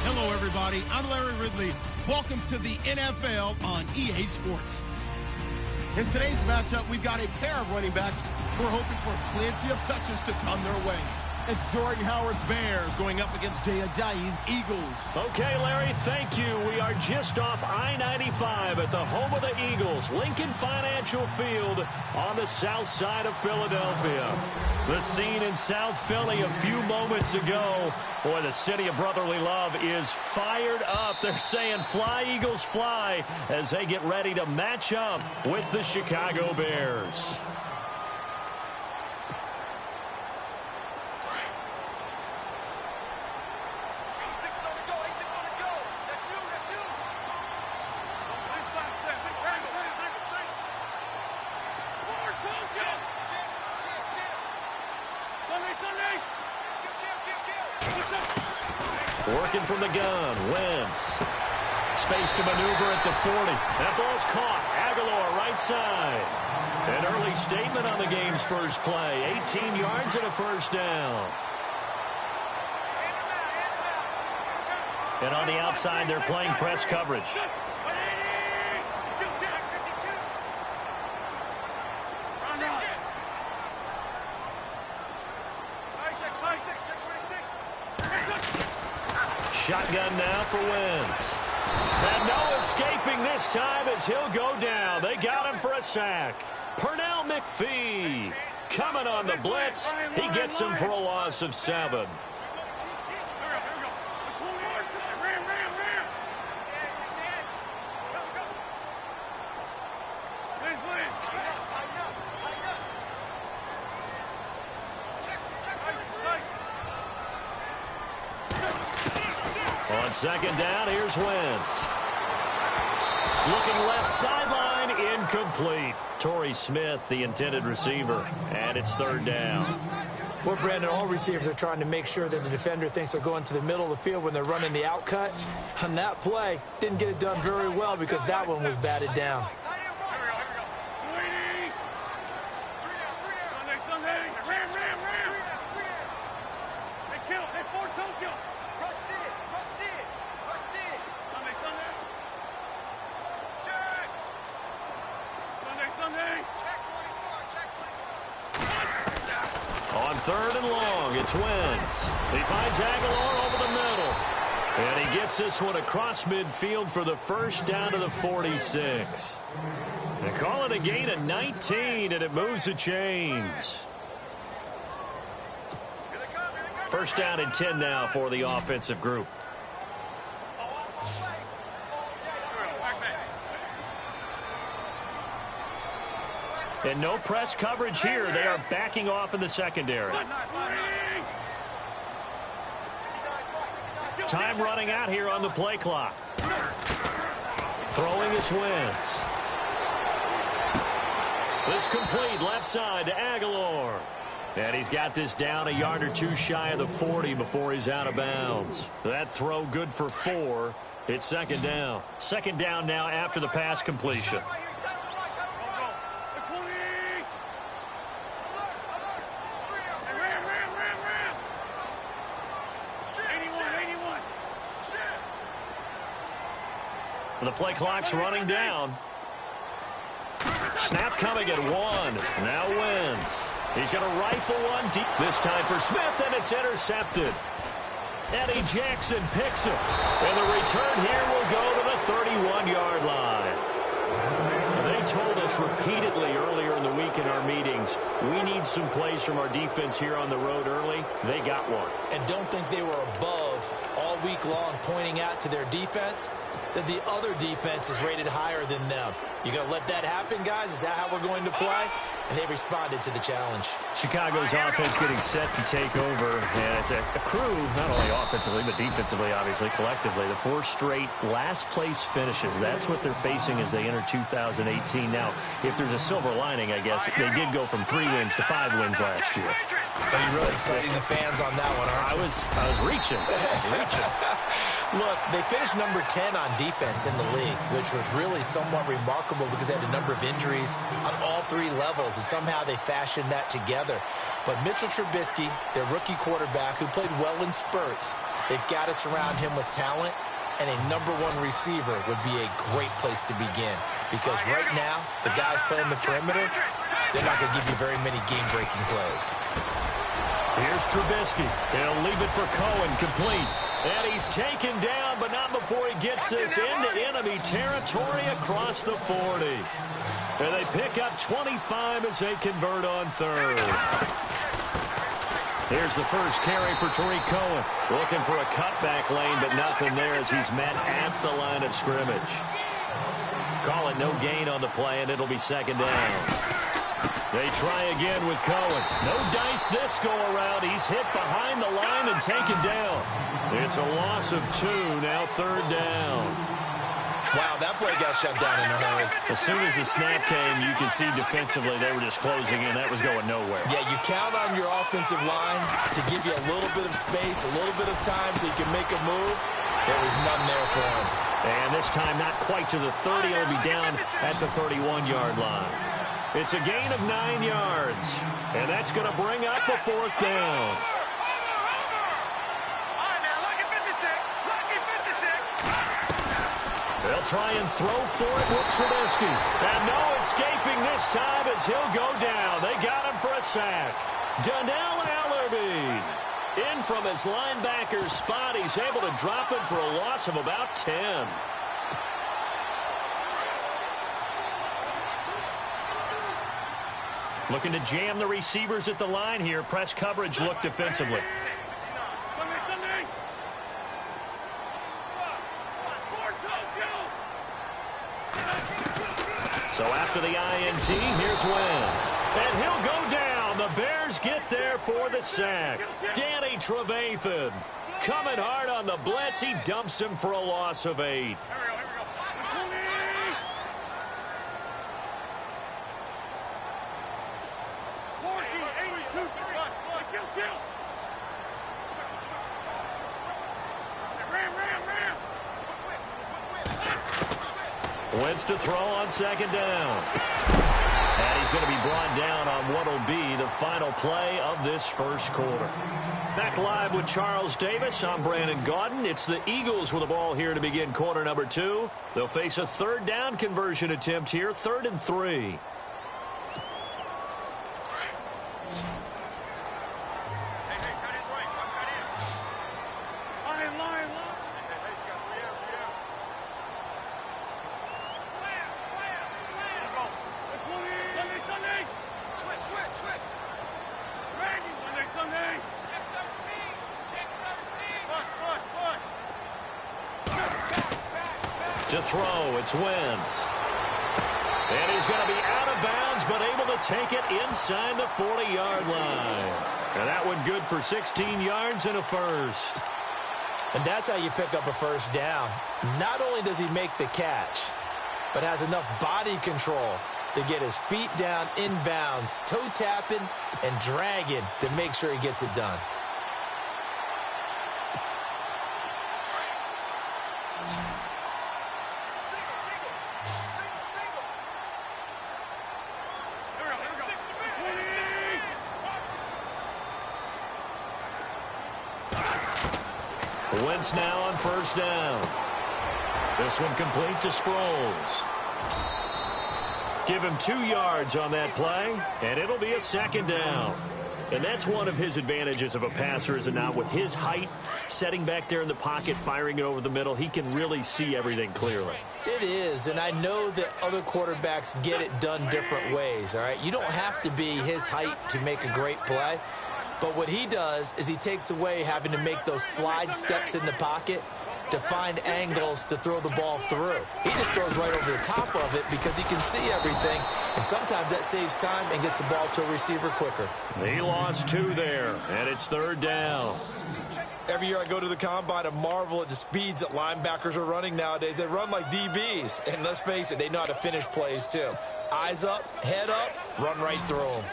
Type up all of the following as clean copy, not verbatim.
Hello, everybody. I'm Larry Ridley. Welcome to the NFL on EA Sports. In today's matchup, we've got a pair of running backs who are hoping for plenty of touches to come their way. It's Jordan Howard's Bears going up against Jay Ajayi's Eagles. Okay, Larry, thank you. We are just off I-95 at the home of the Eagles, Lincoln Financial Field on the south side of Philadelphia. The scene in South Philly a few moments ago. Boy, the city of brotherly love is fired up. They're saying, fly, Eagles, fly, as they get ready to match up with the Chicago Bears. Working from the gun, Wentz. Space to maneuver at the 40. That ball's caught. Aguilar, right side. An early statement on the game's first play. 18 yards and a first down. And on the outside, they're playing press coverage. Shotgun now for Wentz. And no escaping this time as he'll go down. They got him for a sack. Pernell McPhee coming on the blitz. He gets him for a loss of 7. On second down, here's Wentz. Looking left sideline, incomplete. Torrey Smith, the intended receiver, and it's third down. Well, Brandon, all receivers are trying to make sure that the defender thinks they're going to the middle of the field when they're running the out cut. On that play, didn't get it done very well because that one was batted down. On third and long, it's Wentz. He finds Aguilar over the middle. And he gets this one across midfield for the first down to the 46. They call it a gain of 19, and it moves the chains. First down and 10 now for the offensive group. And no press coverage here. They are backing off in the secondary. Time running out here on the play clock. Throwing is Wentz. This complete left side to Aguilar. And he's got this down a yard or two shy of the 40 before he's out of bounds. That throw good for 4. It's second down. Second down now after the pass completion. The play clock's running down. Snap coming at 1. Now Wentz. He's going to rifle one deep this time for Smith, and it's intercepted. Eddie Jackson picks it. And the return here will go to the 31-yard line. They told us repeatedly earlier in the week in our meetings, we need some plays from our defense here on the road early. They got one. And don't think they were above all week long pointing out to their defense that the other defense is rated higher than them. You going to let that happen, guys? Is that how we're going to play? And they responded to the challenge. Chicago's offense getting set to take over, and it's a crew, not only offensively, but defensively, obviously, collectively. The 4 straight last-place finishes. That's what they're facing as they enter 2018. Now, if there's a silver lining, I guess, they did go from 3 wins to 5 wins last year. Are you really exciting the fans on that one, aren't you? I was reaching. Look, they finished number 10 on defense in the league, which was really somewhat remarkable because they had a number of injuries on all three levels, and somehow they fashioned that together. But Mitchell Trubisky, their rookie quarterback, who played well in spurts, they've got to surround him with talent, and a number one receiver would be a great place to begin. Because right now, the guys playing the perimeter, they're not going to give you very many game-breaking plays. Here's Trubisky. He'll leave it for Cohen, complete. And he's taken down, but not before he gets this into enemy territory across the 40. And they pick up 25 as they convert on third. Here's the first carry for Tariq Cohen. Looking for a cutback lane, but nothing there as he's met at the line of scrimmage. Call it no gain on the play, and it'll be second down. They try again with Cohen. No dice this go-around. He's hit behind the line and taken down. It's a loss of 2, now third down. Wow, that play got shut down in a hurry. As soon as the snap came, you can see defensively they were just closing in. That was going nowhere. Yeah, you count on your offensive line to give you a little bit of space, a little bit of time so you can make a move. There was none there for him. And this time not quite to the 30. It'll be down at the 31-yard line. It's a gain of 9 yards, and that's going to bring up a fourth down. They'll try and throw for it with Trubisky. And no escaping this time as he'll go down. They got him for a sack. Donnell Allerby. In from his linebacker spot. He's able to drop it for a loss of about 10. Looking to jam the receivers at the line here. Press coverage look defensively. So after the INT, here's Wentz. And he'll go down. The Bears get there for the sack. Danny Trevathan coming hard on the blitz. He dumps him for a loss of 8. Wentz to throw on second down. And he's going to be brought down on what will be the final play of this first quarter. Back live with Charles Davis. I'm Brandon Gaudin. It's the Eagles with the ball here to begin quarter number 2. They'll face a third down conversion attempt here, 3rd and 3. To throw, it's Wentz. And he's going to be out of bounds, but able to take it inside the 40-yard line. And that one good for 16 yards and a first. And that's how you pick up a first down. Not only does he make the catch, but has enough body control to get his feet down inbounds, toe tapping and dragging to make sure he gets it done. Wentz now on first down. This one complete to Sproles. Give him 2 yards on that play, and it'll be a second down. And that's one of his advantages of a passer, is it not? With his height, setting back there in the pocket, firing it over the middle, he can really see everything clearly. It is, and I know that other quarterbacks get it done different ways, all right? You don't have to be his height to make a great play. But what he does is he takes away having to make those slide steps in the pocket to find angles to throw the ball through. He just throws right over the top of it because he can see everything, and sometimes that saves time and gets the ball to a receiver quicker. He lost 2 there, and it's third down. Every year I go to the combine and marvel at the speeds that linebackers are running nowadays. They run like DBs, and let's face it, they know how to finish plays too. Eyes up, head up, run right through them.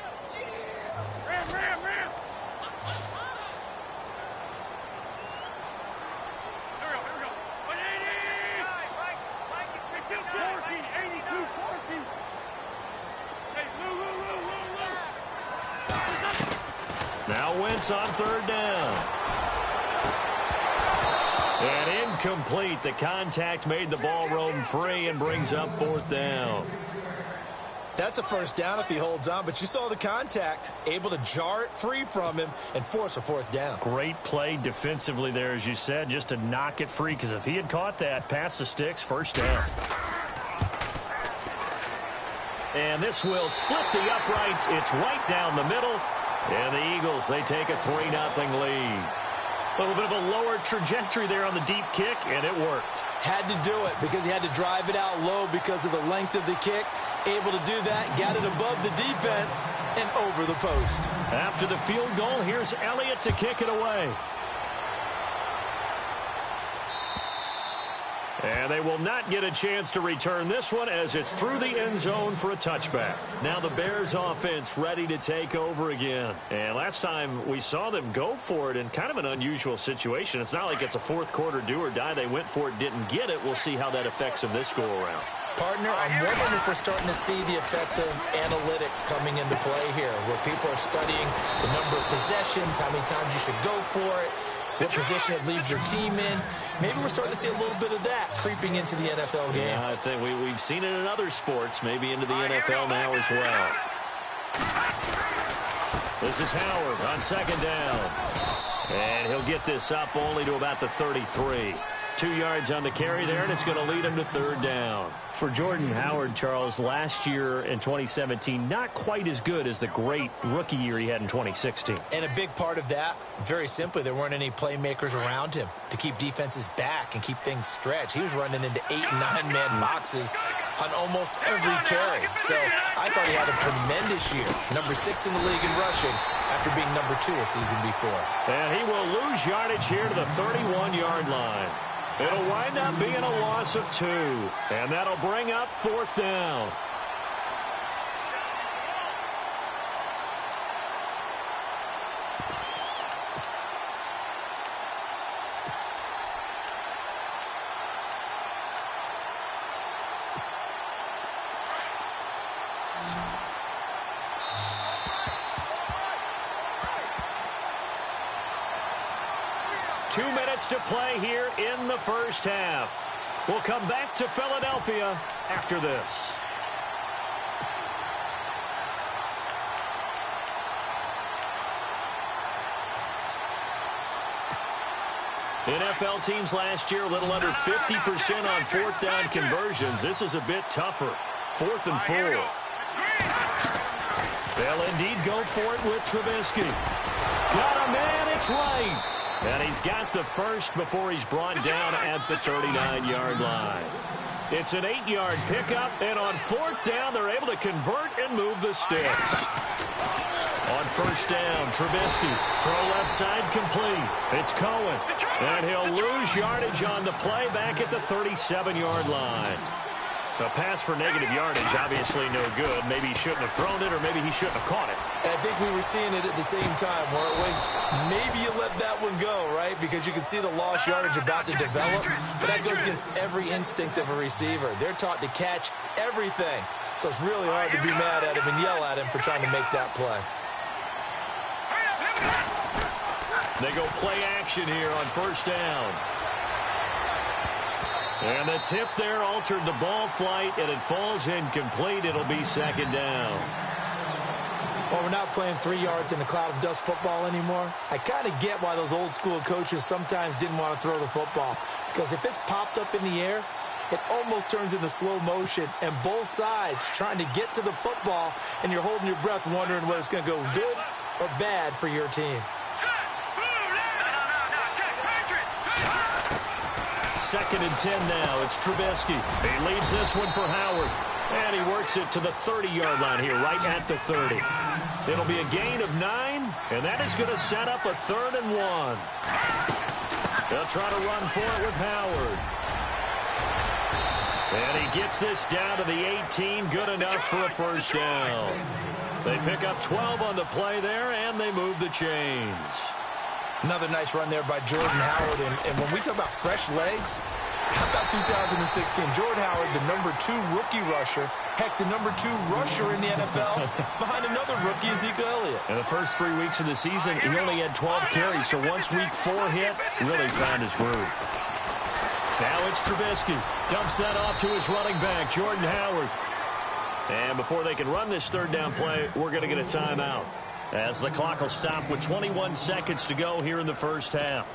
Now Wentz on third down. And incomplete. The contact made the ball roam free and brings up fourth down. That's a first down if he holds on, but you saw the contact, able to jar it free from him and force a fourth down. Great play defensively there, as you said, just to knock it free, because if he had caught that, past the sticks, first down. And this will split the uprights. It's right down the middle. And the Eagles, they take a 3-0 lead. A little bit of a lower trajectory there on the deep kick, and it worked. Had to do it because he had to drive it out low because of the length of the kick. Able to do that, got it above the defense and over the post. After the field goal, here's Elliott to kick it away. And they will not get a chance to return this one as it's through the end zone for a touchback. Now the Bears offense ready to take over again. And last time we saw them go for it in kind of an unusual situation. It's not like it's a fourth quarter do or die. They went for it, didn't get it. We'll see how that affects them this go around. Partner, I'm wondering if we're starting to see the effects of analytics coming into play here, where people are studying the number of possessions, how many times you should go for it, what position it leaves your team in. Maybe we're starting to see a little bit of that creeping into the NFL game. Yeah, I think we've seen it in other sports, maybe into the NFL now as well. This is Howard on second down. And he'll get this up only to about the 33. 2 yards on the carry there, and it's going to lead him to third down. For Jordan Howard, Charles, last year in 2017, not quite as good as the great rookie year he had in 2016. And a big part of that, very simply, there weren't any playmakers around him to keep defenses back and keep things stretched. He was running into 8- and 9-man boxes on almost every carry. So I thought he had a tremendous year. Number 6 in the league in rushing after being number 2 a season before. And he will lose yardage here to the 31-yard line. It'll wind up being a loss of 2, and that'll bring up fourth down. Two minutes to play here in the first half. We'll come back to Philadelphia after this. NFL teams last year a little under 50% on fourth down conversions. This is a bit tougher. 4th and 4. They'll indeed go for it with Trubisky. Got a man, it's right. And he's got the first before he's brought down at the 39-yard line. It's an 8-yard pickup, and on fourth down, they're able to convert and move the sticks. On first down, Trubisky, throw left side complete. It's Cohen, and he'll lose yardage on the play back at the 37-yard line. A pass for negative yardage, obviously no good. Maybe he shouldn't have thrown it, or maybe he shouldn't have caught it. And I think we were seeing it at the same time, weren't we? Maybe you let that one go, right? Because you can see the lost yardage about to develop. But that goes against every instinct of a receiver. They're taught to catch everything. So it's really hard to be mad at him and yell at him for trying to make that play. They go play action here on first down. And the tip there altered the ball flight, and it falls incomplete. It'll be second down. Well, we're not playing 3 yards in a cloud of dust football anymore. I kind of get why those old school coaches sometimes didn't want to throw the football. Because if it's popped up in the air, it almost turns into slow motion. And both sides trying to get to the football, and you're holding your breath wondering whether it's going to go good or bad for your team. Second and 10 now. It's Trubisky. He leads this one for Howard. And he works it to the 30-yard line here, right at the 30. It'll be a gain of 9, and that is going to set up a 3rd and 1. They'll try to run for it with Howard. And he gets this down to the 18, good enough for a first down. They pick up 12 on the play there, and they move the chains. Another nice run there by Jordan Howard. And when we talk about fresh legs, How about 2016? Jordan Howard, the #2 rookie rusher. Heck, the #2 rusher in the NFL behind another rookie, Ezekiel Elliott. In the first 3 weeks of the season, he only had 12 carries, so once week 4 hit, really found his groove. Now it's Trubisky. Dumps that off to his running back, Jordan Howard. And before they can run this third down play, we're going to get a timeout, as the clock will stop with 21 seconds to go here in the first half.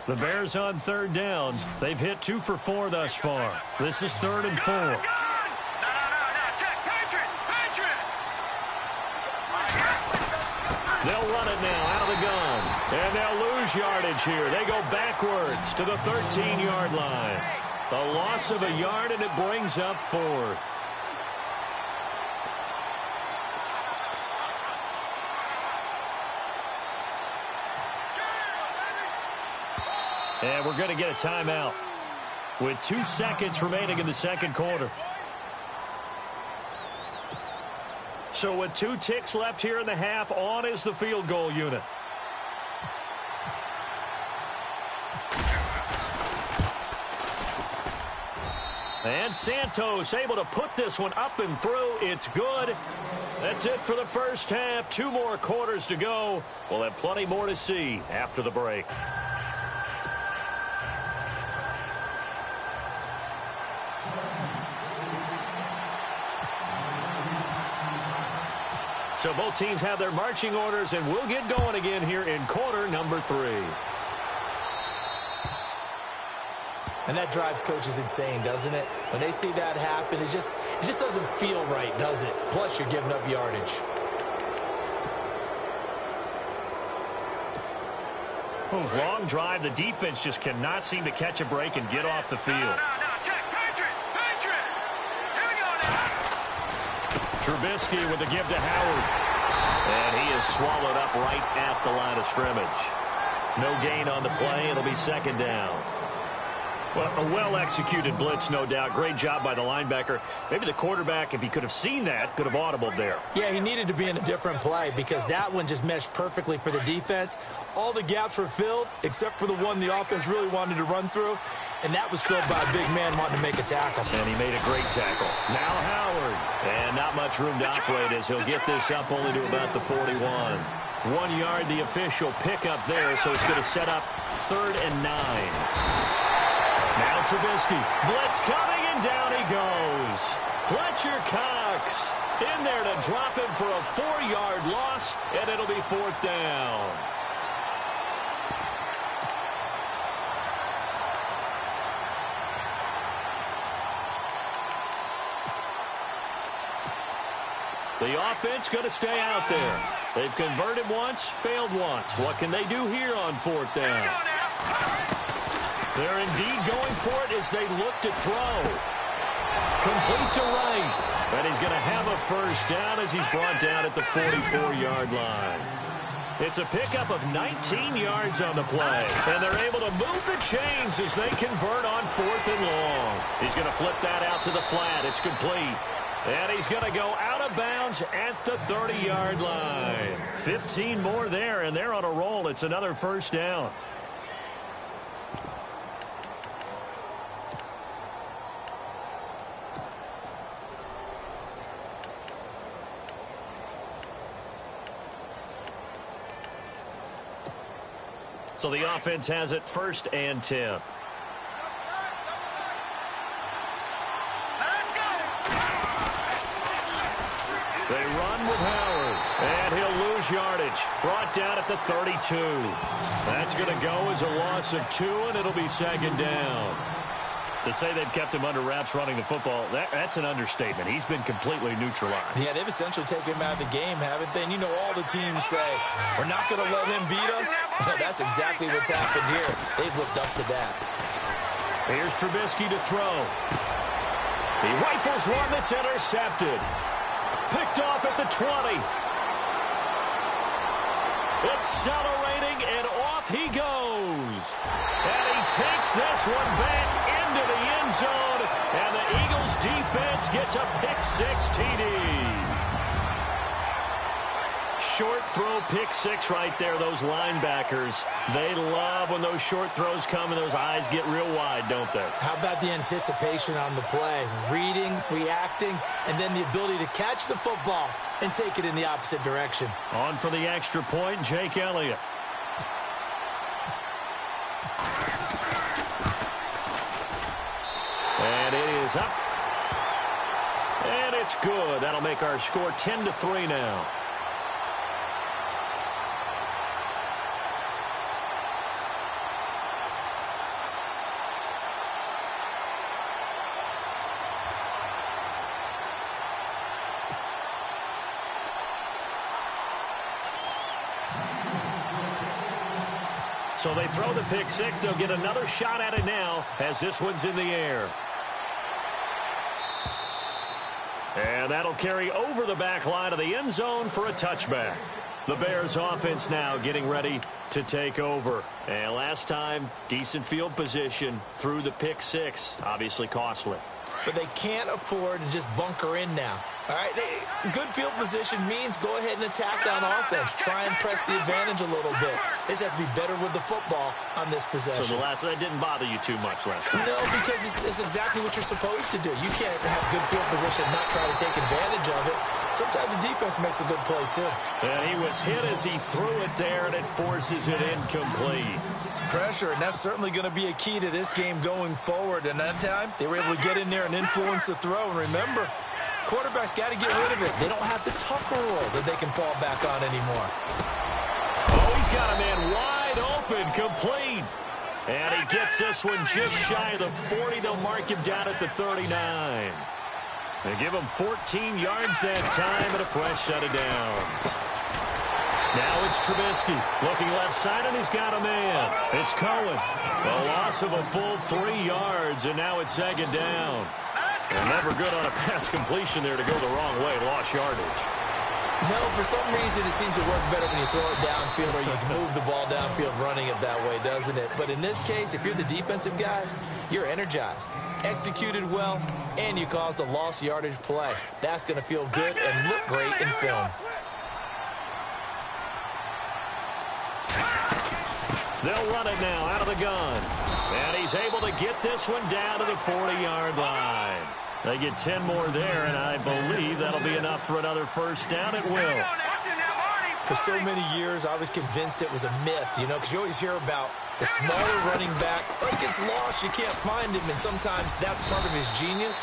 The Bears on third down. They've hit 2 for 4 thus far. This is 3rd and 4. They'll run it now out of the gun. And they'll lose yardage here. They go backwards to the 13-yard line. A loss of a yard, and it brings up 4th. And we're going to get a timeout with 2 seconds remaining in the second quarter. So with 2 ticks left here in the half, on is the field goal unit. And Santos able to put this one up and through. It's good. That's it for the first half. 2 more quarters to go. We'll have plenty more to see after the break. So both teams have their marching orders, and we'll get going again here in quarter number 3. And that drives coaches insane, doesn't it? When they see that happen, it just doesn't feel right, does it? Plus, you're giving up yardage. Long drive. The defense just cannot seem to catch a break and get off the field. Trubisky with the give to Howard. And he is swallowed up right at the line of scrimmage. No gain on the play. It'll be second down. Well, a well-executed blitz, no doubt. Great job by the linebacker. Maybe the quarterback, if he could have seen that, could have audibled there. Yeah, he needed to be in a different play because that one just meshed perfectly for the defense. All the gaps were filled except for the one the offense really wanted to run through, and that was filled by a big man wanting to make a tackle. And he made a great tackle. Now Howard. And not much room to operate as he'll get this up only to about the 41. 1 yard, the official pickup there, so it's going to set up 3rd and 9. Now Trubisky, blitz coming, and down he goes. Fletcher Cox in there to drop him for a 4-yard loss, and it'll be 4th down. The offense going to stay out there. They've converted once, failed once. What can they do here on 4th down? They're indeed going for it as they look to throw. Complete to right. And he's going to have a first down as he's brought down at the 44-yard line. It's a pickup of 19 yards on the play. And they're able to move the chains as they convert on 4th and long. He's going to flip that out to the flat. It's complete. And he's going to go out of bounds at the 30-yard line. 15 more there, and they're on a roll. It's another first down. So the offense has it 1st and 10. They run with Howard, and he'll lose yardage. Brought down at the 32. That's going to go as a loss of 2, and it'll be 2nd down. To say they've kept him under wraps running the football, that's an understatement. He's been completely neutralized. Yeah, they've essentially taken him out of the game, haven't they? And you know all the teams say, we're not going to let him beat us. That's exactly what's happened here. They've lived up to that. Here's Trubisky to throw. He rifles one that's intercepted. Picked off at the 20. Accelerating, and off he goes. And he takes this one back into the end zone, And the Eagles defense gets a pick-6 TD. Short throw pick-6 right there. Those linebackers, they love when those short throws come and those eyes get real wide, don't they? How about the anticipation on the play? Reading, reacting, and then the ability to catch the football and take it in the opposite direction. On for the extra point, Jake Elliott. And it is up. And it's good. That'll make our score 10-3 now. So they throw the pick-6. They'll get another shot at it now as this one's in the air. And that'll carry over the back line of the end zone for a touchback. The Bears offense now getting ready to take over. And last time, decent field position through the pick-6. Obviously costly. But they can't afford to just bunker in now. All right, good field position means go ahead and attack on offense. Try and press the advantage a little bit. They just have to be better with the football on this possession. So that didn't bother you too much last time? No, because it's exactly what you're supposed to do. You can't have good field position and not try to take advantage of it. Sometimes the defense makes a good play, too. And he was hit as he threw it there, and it forces it incomplete. Pressure, and that's certainly going to be a key to this game going forward. And that time, they were able to get in there and influence the throw. And remember, quarterback's got to get rid of it. They don't have the Tucker rule that they can fall back on anymore. Oh, he's got a man wide open, complete. And he gets this one just shy of the 40. They'll mark him down at the 39. They give him 14 yards that time and a fresh set of downs. Now it's Trubisky looking left side, and he's got a man. It's Cohen. A loss of a full 3 yards, and now it's second down. And never good on a pass completion there to go the wrong way. Lost yardage. No, for some reason it seems to work better when you throw it downfield or you can move the ball downfield running it that way, doesn't it? But in this case, if you're the defensive guys, you're energized, executed well, and you caused a lost yardage play. That's going to feel good and look great in film. They'll run it now out of the gun. And he's able to get this one down to the 40-yard line. They get 10 more there, and I believe that'll be enough for another first down. It will. For so many years, I was convinced it was a myth, because you always hear about the smaller running back. Oh, he gets lost, you can't find him, and sometimes that's part of his genius.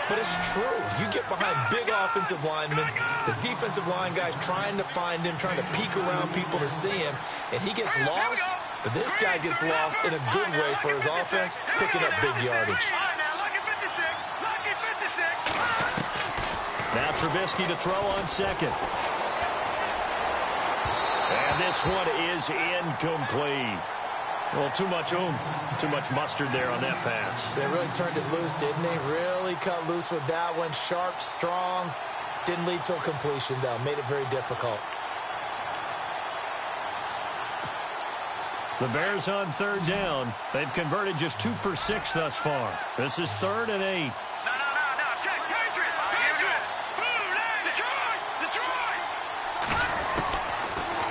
But it's true. You get behind big offensive linemen, the defensive line guys trying to find him, trying to peek around people to see him, and he gets lost, but this guy gets lost in a good way for his offense, picking up big yardage. Now Trubisky to throw on second. And this one is incomplete. Well, too much oomph, too much mustard there on that pass. They really turned it loose, didn't they? Really cut loose with that one. Sharp, strong. Didn't lead to a completion, though. Made it very difficult. The Bears on third down. They've converted just 2 for 6 thus far. This is 3rd and 8.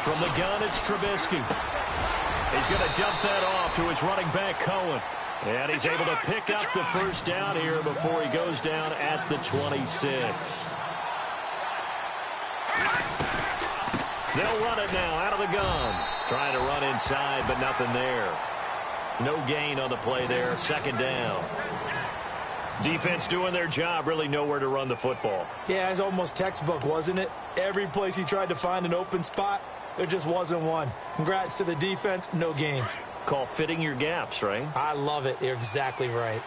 From the gun, it's Trubisky. He's going to dump that off to his running back, Cohen. And he's able to pick up the first down here before he goes down at the 26. They'll run it now out of the gun. Trying to run inside, but nothing there. No gain on the play there. Second down. Defense doing their job, really nowhere to run the football. Yeah, it's almost textbook, wasn't it? Every place he tried to find an open spot, there just wasn't one. Congrats to the defense, no gain. Call fitting your gaps, right? I love it. You're exactly right.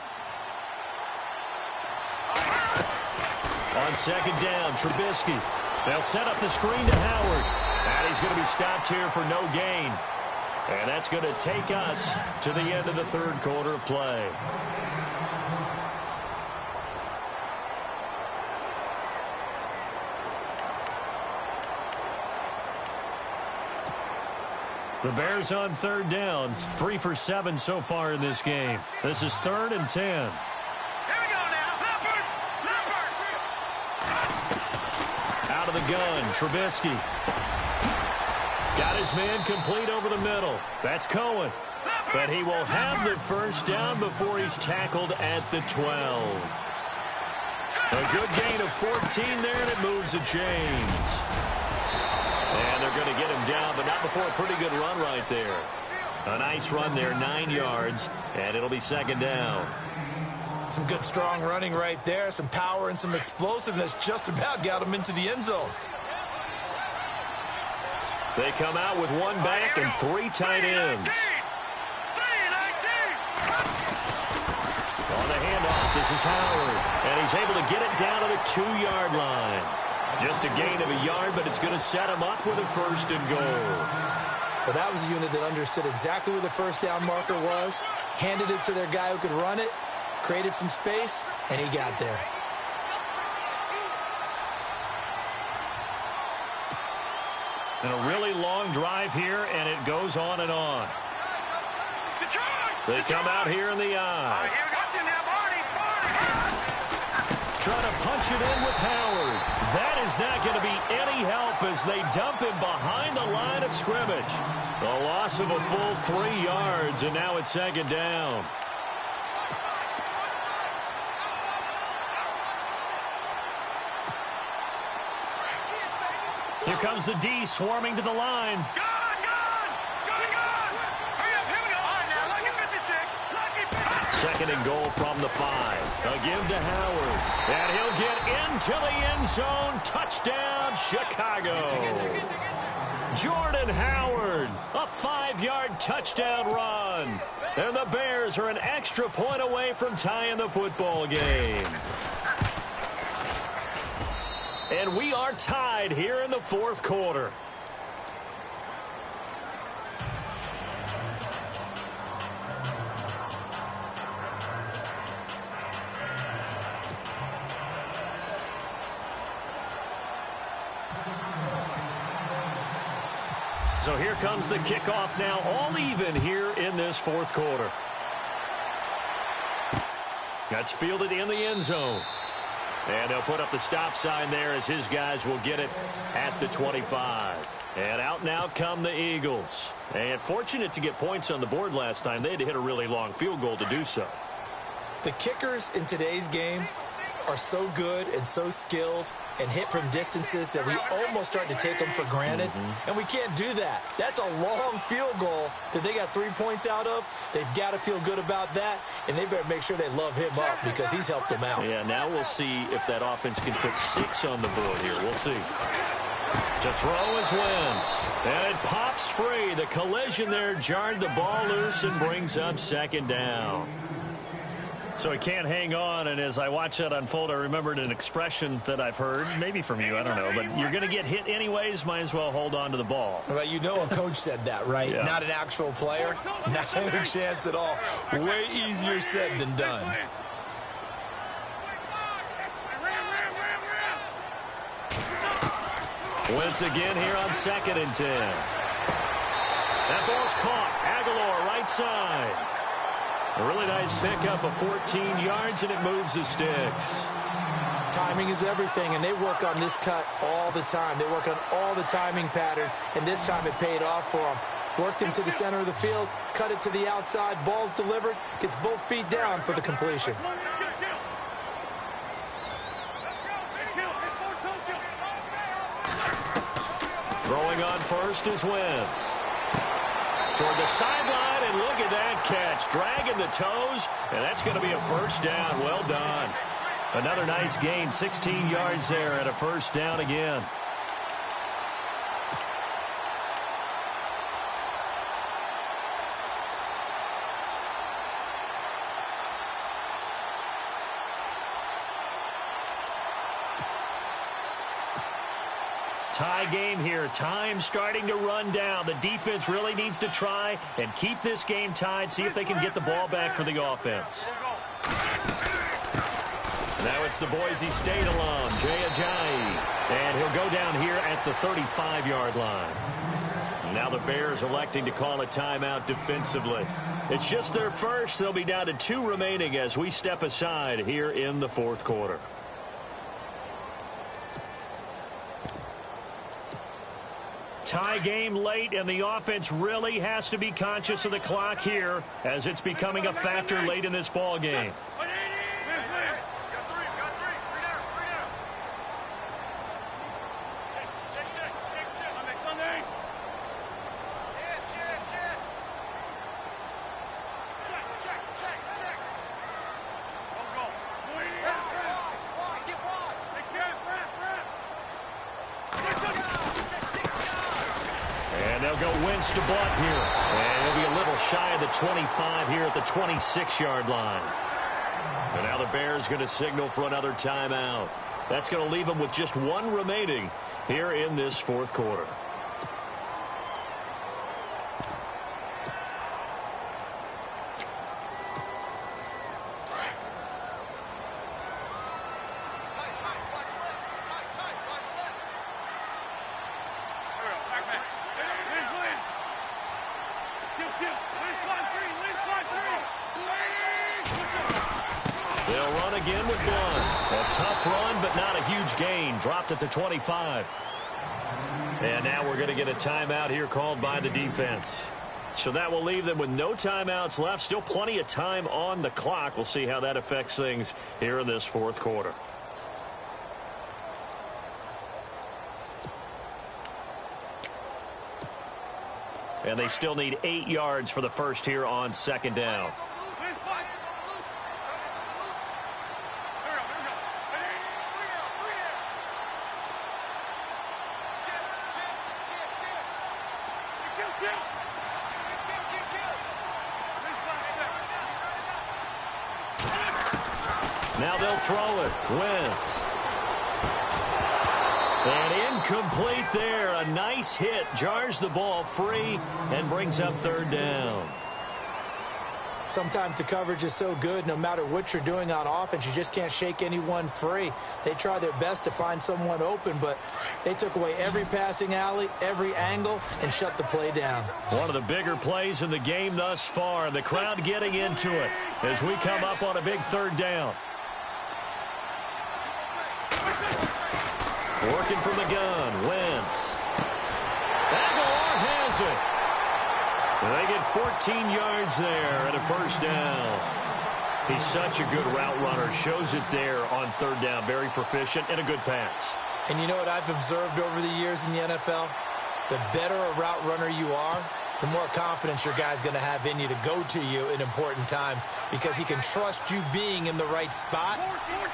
On second down, Trubisky. They'll set up the screen to Howard. And he's going to be stopped here for no gain. And that's going to take us to the end of the third quarter of play. The Bears on third down, 3 for 7 so far in this game. This is 3rd and 10. Here we go, Out of the gun, Trubisky. Got his man complete over the middle. That's Cohen. But he will have the first down before he's tackled at the 12. A good gain of 14 there, and it moves the chains. And they're going to get him down, but not before a pretty good run right there. A nice run there, 9 yards, and it'll be second down. Some good, strong running right there. Some power and some explosiveness just about got him into the end zone. They come out with one back and 3 tight ends. On the handoff, this is Howard, and he's able to get it down to the 2-yard line. Just a gain of a yard, but it's going to set him up with a first and goal. Well, that was a unit that understood exactly where the first down marker was, handed it to their guy who could run it, created some space, and he got there. And a really long drive here, and it goes on and on. They come out here in the eye. Trying to punch it in with Howard. That is not going to be any help as they dump him behind the line of scrimmage. A loss of a full 3 yards, and now it's second down. Here comes the D swarming to the line. Second and goal from the 5. A give to Howard. And he'll get into the end zone. Touchdown, Chicago. Jordan Howard, a 5-yard touchdown run. And the Bears are an extra point away from tying the football game. And we are tied here in the fourth quarter. So here comes the kickoff now, all even here in this fourth quarter. That's fielded in the end zone. And they'll put up the stop sign there as his guys will get it at the 25. And out now come the Eagles. And fortunate to get points on the board last time. They had to hit a really long field goal to do so. The kickers in today's game are so good and so skilled and hit from distances that we almost start to take them for granted. And we can't do that. That's a long field goal that they got 3 points out of. They've got to feel good about that, and they better make sure they love him up because he's helped them out. Yeah, now we'll see if that offense can put 6 on the board here. We'll see. To throw is Wentz. And it pops free. The collision there jarred the ball loose and brings up second down. So he can't hang on, and as I watch that unfold, I remembered an expression that I've heard, maybe from you, I don't know, but you're going to get hit anyways, might as well hold on to the ball. Well, you know a coach said that, right? Yeah. Not an actual player. Not a chance at all. Way easier said than done. Wentz again here on 2nd and 10. That ball's caught. Aguilar right side. A really nice pickup of 14 yards, and it moves the sticks. Timing is everything, and they work on this cut all the time. They work on all the timing patterns, and this time it paid off for them. Worked him to the center of the field, cut it to the outside, ball's delivered, gets both feet down for the completion. Throwing on first is Wentz. Toward the sideline, and look at that catch. Dragging the toes, and that's going to be a first down. Well done. Another nice gain, 16 yards there, and a first down again. Tie game here. Time starting to run down. The defense really needs to try and keep this game tied, see if they can get the ball back for the offense. Now it's the Boise State alum, Jay Ajayi. And he'll go down here at the 35-yard line. Now the Bears electing to call a timeout defensively. It's just their first. They'll be down to 2 remaining as we step aside here in the fourth quarter. tie game late, and the offense really has to be conscious of the clock here as it's becoming a factor late in this ball game. To block here. And he'll be a little shy of the 25 here at the 26-yard line. And now the Bears going to signal for another timeout. That's going to leave them with just one remaining here in this fourth quarter. They'll run again with one. A tough run, but not a huge gain. Dropped at the 25. And now we're going to get a timeout here called by the defense. So that will leave them with no timeouts left. Still plenty of time on the clock. We'll see how that affects things here in this fourth quarter. And they still need 8 yards for the first here on second down. Now they'll throw it. Wentz. And incomplete there. A nice hit. Jars the ball free and brings up third down. Sometimes the coverage is so good, no matter what you're doing on offense, you just can't shake anyone free. They try their best to find someone open, but they took away every passing alley, every angle, and shut the play down. One of the bigger plays in the game thus far, and the crowd getting into it as we come up on a big third down. Working from the gun, Wentz. Aguilar has it. They get 14 yards there and a first down. He's such a good route runner. Shows it there on third down. Very proficient and a good pass. And you know what I've observed over the years in the NFL? The better a route runner you are, the more confidence your guy's going to have in you to go to you in important times because he can trust you being in the right spot,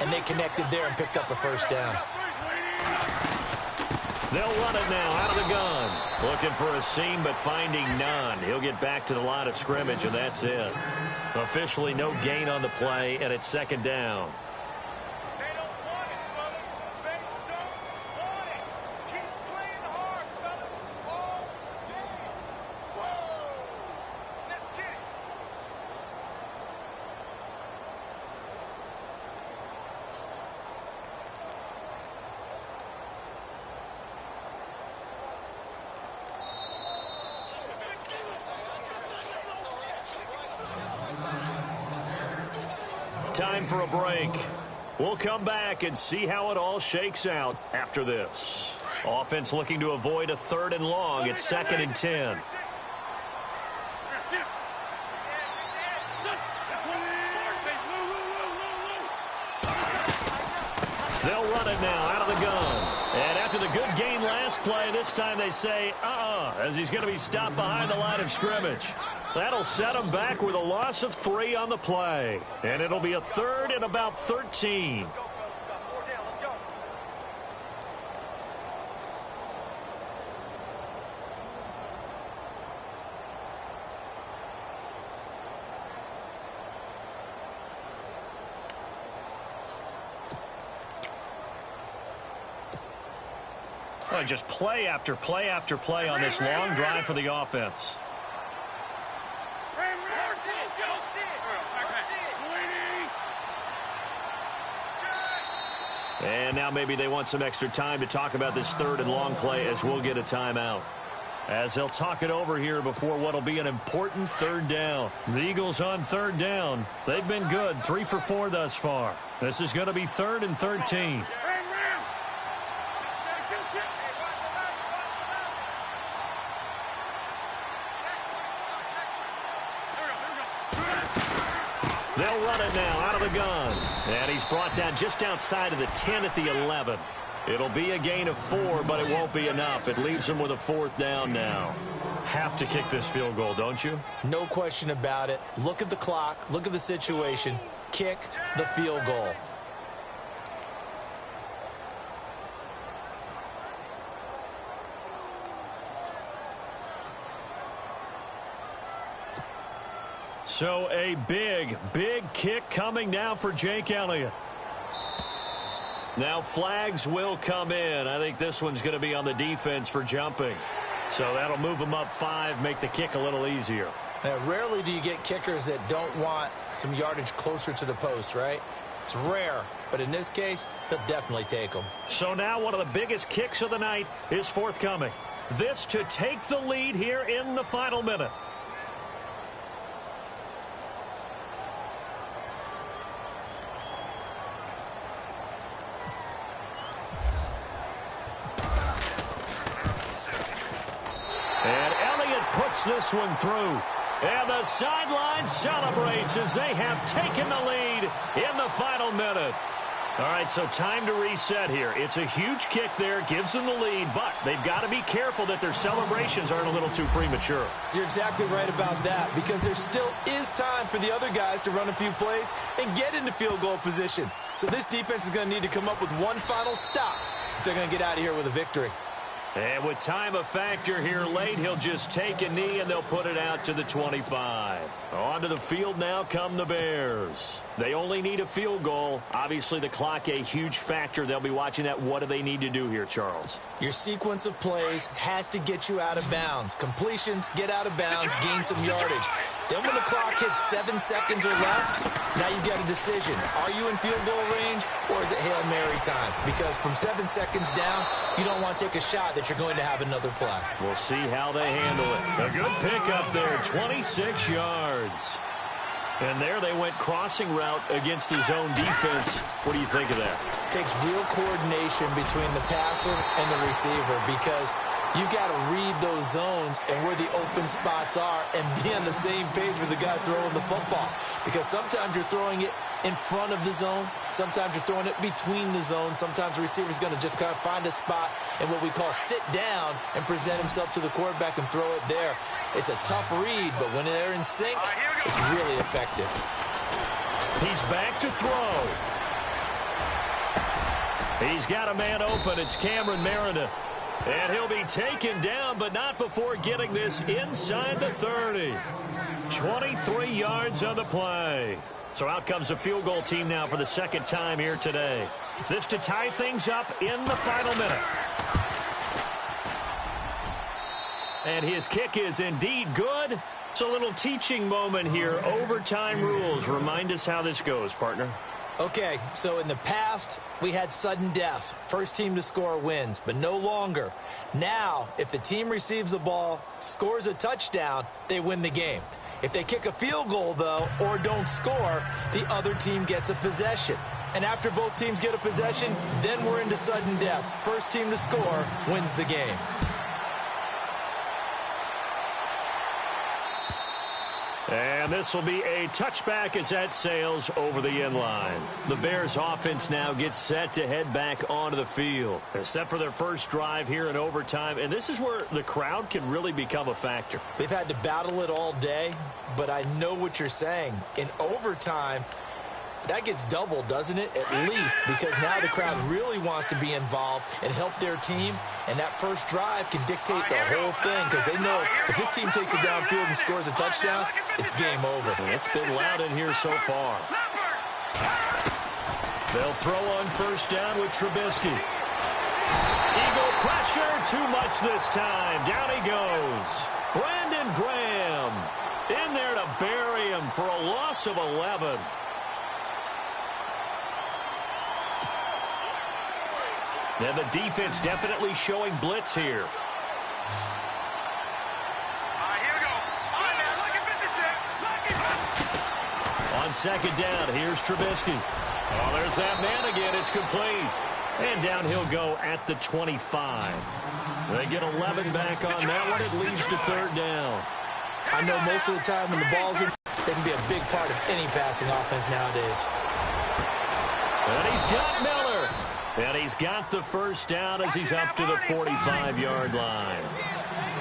and they connected there and picked up a first down. They'll run it now out of the gun. Looking for a seam, but finding none. He'll get back to the line of scrimmage, and that's it. Officially no gain on the play, and it's second down. Time for a break. We'll come back and see how it all shakes out after this. Offense looking to avoid a third and long. It's 2nd and 10. They'll run it now out of the gun. And after the good gain last play, this time they say, as he's going to be stopped behind the line of scrimmage. That'll set him back with a loss of 3 on the play. And it'll be a third and about 13. Just play after play after play on this long drive for the offense. And now maybe they want some extra time to talk about this third and long play as we'll get a timeout. As they'll talk it over here before what will be an important third down. The Eagles on third down. They've been good, 3 for 4 thus far. This is going to be 3rd and 13. They'll run it now out of the gun. And he's brought down just outside of the 10 at the 11. It'll be a gain of 4, but it won't be enough. It leaves him with a 4th down now. Have to kick this field goal, don't you? No question about it. Look at the clock. Look at the situation. Kick the field goal. So a big, big kick coming now for Jake Elliott. Now flags will come in. I think this one's going to be on the defense for jumping. So that'll move them up 5, make the kick a little easier. Rarely do you get kickers that don't want some yardage closer to the post, right? It's rare, but in this case, he'll definitely take them. So now one of the biggest kicks of the night is forthcoming. This to take the lead here in the final minute. And Elliott puts this one through. And the sideline celebrates as they have taken the lead in the final minute. All right, so time to reset here. It's a huge kick there, gives them the lead, but they've got to be careful that their celebrations aren't a little too premature. You're exactly right about that, because there still is time for the other guys to run a few plays and get into field goal position. So this defense is going to need to come up with one final stop if they're going to get out of here with a victory. And with time a factor here late, he'll just take a knee and they'll put it out to the 25. Onto the field now come the Bears. They only need a field goal. Obviously the clock a huge factor. They'll be watching that. What do they need to do here, Charles? Your sequence of plays has to get you out of bounds. Completions, get out of bounds, gain some yardage. Then when the clock hits 7 seconds or left, now you've got a decision. Are you in field goal range or is it Hail Mary time? Because from 7 seconds down, you don't want to take a shot that you're going to have another play. We'll see how they handle it. A good pickup there, 26 yards. And there they went crossing route against his own defense. What do you think of that? Takes real coordination between the passer and the receiver, because you got to read those zones and where the open spots are and be on the same page with the guy throwing the football. Because sometimes you're throwing it in front of the zone. Sometimes you're throwing it between the zones. Sometimes the receiver's going to just kind of find a spot and what we call sit down and present himself to the quarterback and throw it there. It's a tough read, but when they're in sync, it's really effective. He's back to throw. He's got a man open. It's Cameron Meredith. And he'll be taken down, but not before getting this inside the 30. 23 yards on the play. So out comes the field goal team now for the second time here today. This to tie things up in the final minute. And his kick is indeed good. It's a little teaching moment here. Overtime rules. Remind us how this goes, partner. Okay, so in the past, we had sudden death. First team to score wins, but no longer. Now, if the team receives the ball, scores a touchdown, they win the game. If they kick a field goal, though, or don't score, the other team gets a possession. And after both teams get a possession, then we're into sudden death. First team to score wins the game. And this will be a touchback as that sails over the end line. The Bears offense now gets set to head back onto the field. They're set for their first drive here in overtime, and this is where the crowd can really become a factor. They've had to battle it all day, but I know what you're saying. In overtime, that gets doubled, doesn't it? At least, because now the crowd really wants to be involved and help their team, and that first drive can dictate the whole thing, because they know if this team takes it downfield and scores a touchdown, it's game over. It's been loud in here so far. They'll throw on first down with Trubisky. Eagle pressure, too much this time. Down he goes. Brandon Graham in there to bury him for a loss of 11. And the defense definitely showing blitz here. Here we go. On second down, here's Trubisky. Oh, there's that man again. It's complete. And down he'll go at the 25. They get 11 back on that one. It leads to third down. I know most of the time when the ball's in, They can be a big part of any passing offense nowadays. And he's got Miller. And he's got the first down as he's up to the 45-yard line.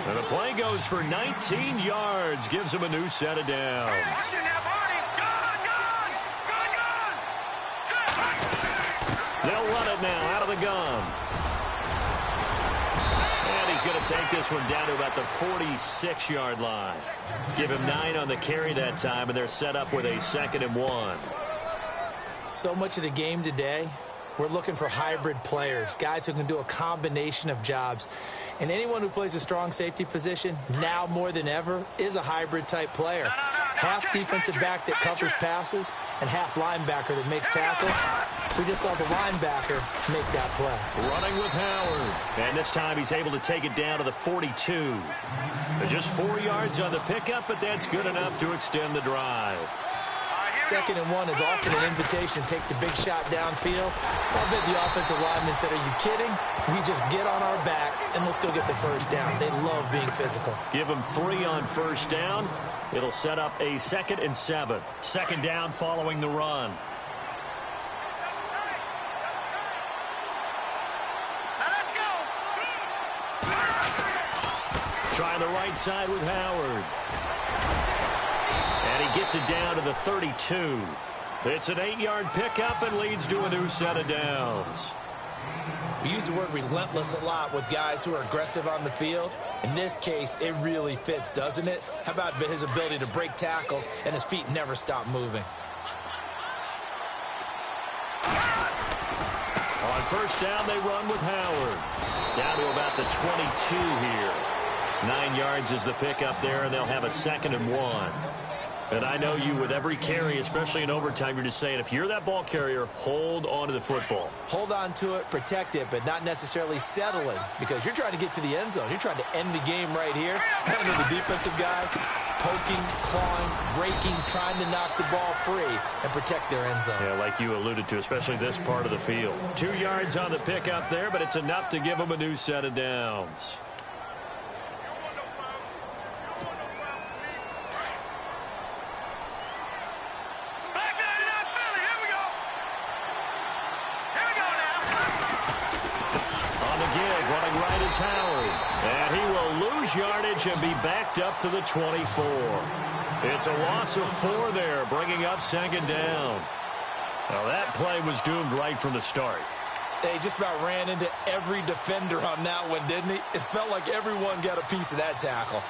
And the play goes for 19 yards, gives him a new set of downs. They'll run it now out of the gun. And he's going to take this one down to about the 46-yard line. Give him 9 on the carry that time, and they're set up with a 2nd and 1. So much of the game today, we're looking for hybrid players, guys who can do a combination of jobs. And anyone who plays a strong safety position, now more than ever, is a hybrid-type player. Half defensive back that covers passes and half linebacker that makes tackles. We just saw the linebacker make that play. Running with Howard. And this time he's able to take it down to the 42. They're just 4 yards on the pickup, but that's good enough to extend the drive. 2nd and 1 is often an invitation to take the big shot downfield. I bet the offensive lineman said, are you kidding? We just get on our backs and let's go get the first down. They love being physical. Give him 3 on first down. It'll set up a 2nd and 7. 2nd down following the run. Trying the right side with Howard. And he gets it down to the 32. It's an 8-yard pickup and leads to a new set of downs. We use the word relentless a lot with guys who are aggressive on the field. In this case, it really fits, doesn't it? How about his ability to break tackles and his feet never stop moving? On first down, they run with Howard. Down to about the 22 here. 9 yards is the pickup there, and they'll have a 2nd and 1. And I know you, with every carry, especially in overtime, you're just saying, if you're that ball carrier, hold on to the football. Hold on to it, protect it, but not necessarily settling, because you're trying to get to the end zone. You're trying to end the game right here. I know the defensive guys poking, clawing, breaking, trying to knock the ball free and protect their end zone. Yeah, like you alluded to, especially this part of the field. 2 yards on the pickup there, but it's enough to give them a new set of downs. Howard, and he will lose yardage and be backed up to the 24. It's a loss of 4 there, bringing up 2nd down. Now that play was doomed right from the start. They just about ran into every defender on that one, didn't he? It felt like everyone got a piece of that tackle.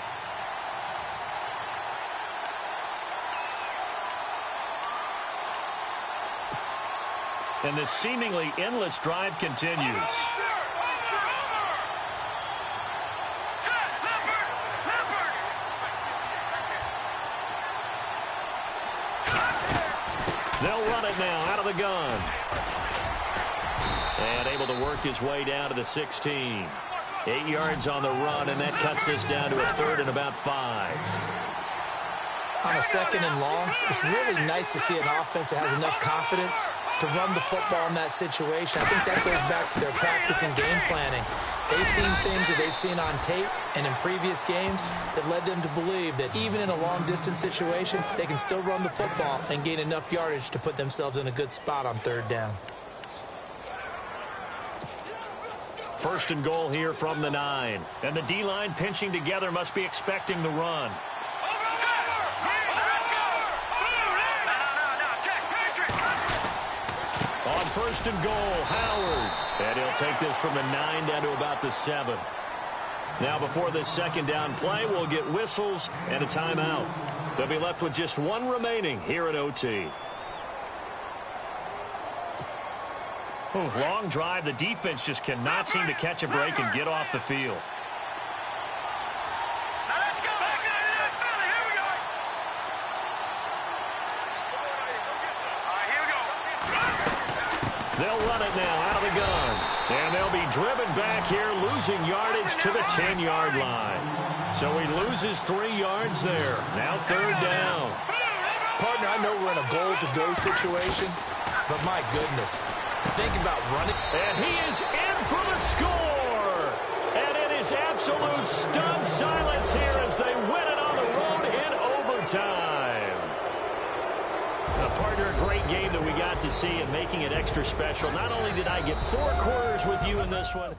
And this seemingly endless drive continues. They'll run it now out of the gun. And able to work his way down to the 16. 8 yards on the run, and that cuts this down to a 3rd and about 5. On a 2nd and long, it's really nice to see an offense that has enough confidence to run the football in that situation. I think that goes back to their practice and game planning. They've seen things that they've seen on tape and in previous games that led them to believe that even in a long-distance situation, they can still run the football and gain enough yardage to put themselves in a good spot on 3rd down. 1st and goal here from the 9. And the D-line pinching together must be expecting the run. On 1st and goal, Howard. And he'll take this from the 9 down to about the 7. Now before this 2nd down play, we'll get whistles and a timeout. They'll be left with just 1 remaining here at OT. Long drive. The defense just cannot seem to catch a break and get off the field. They'll run it now out of the gun. And they'll be driven back here, losing yardage to the 10-yard line. So he loses 3 yards there. Now 3rd down. Partner, I know we're in a goal-to-go situation, but my goodness, think about running. And he is in for the score. And it is absolute stunned silence here as they win it on the road in overtime. Partner, a great game that we got to see and making it extra special. Not only did I get 4 quarters with you in this one,